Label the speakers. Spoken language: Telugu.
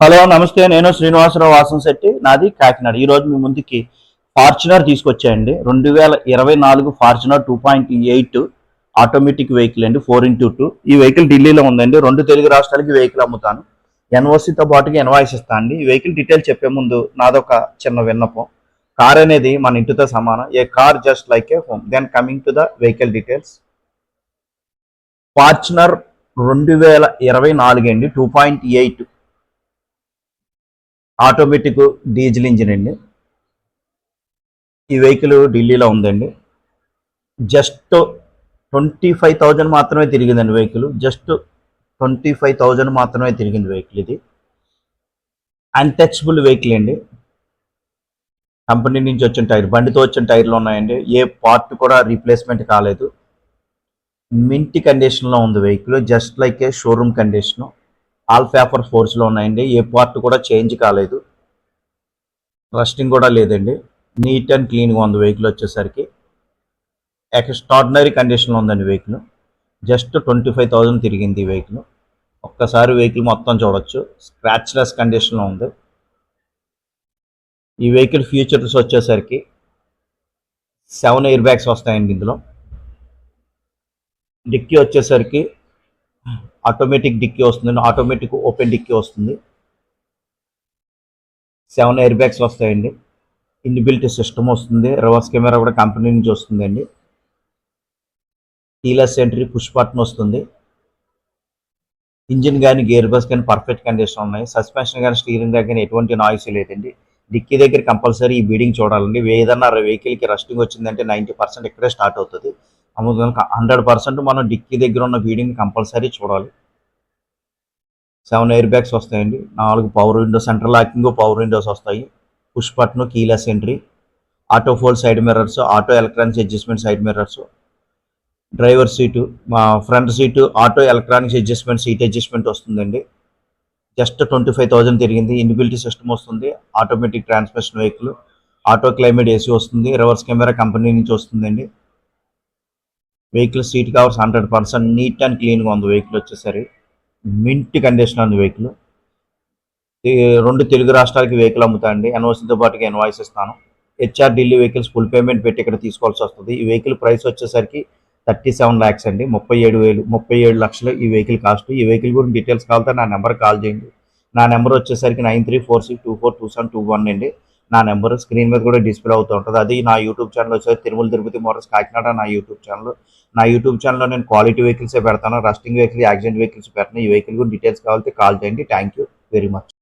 Speaker 1: హలో నమస్తే. నేను శ్రీనివాసరావు వాసంశెట్టి, నాది కాకినాడ. ఈరోజు మీ ముందుకి ఫార్చునర్ తీసుకొచ్చాయండి. 2024 ఫార్చునర్ 2.8 ఆటోమేటిక్ వెహికల్ అండి, 4x2. ఈ వెహికల్ ఢిల్లీలో ఉందండి. 2 తెలుగు రాష్ట్రాలకి వెహికల్ అమ్ముతాను. ఎన్ఓసితో పాటుగా ఇన్వాయిస్ ఇస్తాను అండి. ఈ వెహికల్ డీటెయిల్ చెప్పే ముందు నాదొక చిన్న విన్నపం. కార్ అనేది మన ఇంటితో సమానం. A car just like a home. Then coming to the vehicle details. Fortuner 2024 అండి, 2.8 ఆటోమేటిక్ డీజిల్ ఇంజిన్ అండి. ఈ వెహికల్ ఢిల్లీలో ఉందండి. జస్ట్ 25,000 మాత్రమే తిరిగిందండి వెహికల్. జస్ట్ 25,000 మాత్రమే తిరిగింది వెహికల్. ఇది అన్టచబుల్ వెహికల్ అండి. కంపెనీ నుంచి వచ్చిన టైర్, బండితో వచ్చిన టైర్లు ఉన్నాయండి. ఏ పార్ట్ కూడా రీప్లేస్మెంట్ కాలేదు. మింటి కండిషన్లో ఉంది vehicle, just like a showroom condition. All paper ఫోర్స్లో ఉన్నాయండి. ఏ పార్ట్ కూడా చేంజ్ కాలేదు. రస్టింగ్ కూడా లేదండి. నీట్ అండ్ క్లీన్గా ఉంది వెహికల్. వచ్చేసరికి ఎక్స్ట్రాడినరీ కండిషన్లో ఉందండి వెహికల్. జస్ట్ 25,000 తిరిగింది ఈ వెహికల్. ఒక్కసారి వెహికల్ మొత్తం చూడొచ్చు. స్క్రాచ్లెస్ కండిషన్లో ఉంది. ఈ వెహికల్ ఫీచర్స్ వచ్చేసరికి 7 ఎయిర్ బ్యాగ్స్ వస్తాయండి ఇందులో. డిక్కీ వచ్చేసరికి ఆటోమేటిక్ డిక్కీ వస్తుంది, ఆటోమేటిక్ ఓపెన్ డిక్కీ వస్తుంది. 7 ఎయిర్ బ్యాగ్స్ వస్తాయండి. ఇన్బిల్ట్ సిస్టమ్ వస్తుంది. రివర్స్ కెమెరా కూడా కంపెనీ నుంచి వస్తుందండి. కీలెస్ ఎంట్రీ, పుష్ బటన్ వస్తుంది. ఇంజిన్ కానీ గేర్ బస్ కానీ పర్ఫెక్ట్ కండిషన్ ఉన్నాయి. సస్పెన్షన్ కానీ స్టీరింగ్ దగ్గర కానీ ఎటువంటి నాయిస్ లేదండి. డిక్కీ దగ్గర కంపల్సరీ ఈ బీడింగ్ చూడాలండి. ఏదన్నా వెహికల్కి రస్టింగ్ వచ్చిందంటే 90% ఇక్కడే స్టార్ట్ అవుతుంది. అందుకని 100% మనం డిక్కీ దగ్గర ఉన్న బీడింగ్ కంపల్సరీ చూడాలి. 7 ఎయిర్ బ్యాగ్స్ వస్తాయండి. 4 power windows, central locking power windows వస్తాయి. Push button, keyless entry, auto fold side mirrors, auto electronics adjustment side mirrors, driver seat, front seat auto electronics adjustment seat adjustment వస్తుందండి. జస్ట్ 25,000 తిరిగింది. ఇన్బిల్ట్ సిస్టమ్ వస్తుంది. Automatic transmission vehicle, auto climate AC వస్తుంది. రివర్స్ కెమెరా కంపెనీ నుంచి వస్తుందండి. Vehicle seat covers 100% neat and క్లీన్గా ఉంది వెహికల్. వచ్చేసరి మింట్ కండిషన్ ఉంది వెహికల్. 2 తెలుగు రాష్ట్రాలకి వెహికల్ అమ్ముతాయండి. ఎన్ఓసితో పాటుగా ఇన్వాయిస్ ఇస్తాను. HR Delhi vehicles full payment పెట్టి ఇక్కడ తీసుకోవాల్సి వస్తుంది. ఈ వెహికల్ ప్రైస్ వచ్చేసరికి 37 lakhs అండి, 37 లక్షలు ఈ వెహికల్ కాస్ట్. ఈ వెహికల్ గురించి డీటెయిల్స్ కావాలంటే నా నెంబర్ కాల్ చేయండి. నా నెంబర్ వచ్చేసరికి 9346242721 అండి. నా నెంబర్ స్క్రీన్ మీద కూడా డిస్ప్లే అవుతూ ఉంటుంది. అది నా యూట్యూబ్ ఛానల్ వచ్చేసి తిరుమల తిరుపతి మోటార్స్ కాకినాడ నా యూట్యూబ్ ఛానల్. నా యూట్యూబ్ ఛానల్లో నేను క్వాలిటీ వెహికల్సే పెడతాను. రస్టింగ్ వెహికల్, యాక్సిడెంట్ వెహికల్స్ పెడతాను. ఈ వెహికల్ గురించి డీటెయిల్స్ కావాలంటే కాల్ చేయండి. Thank you very much.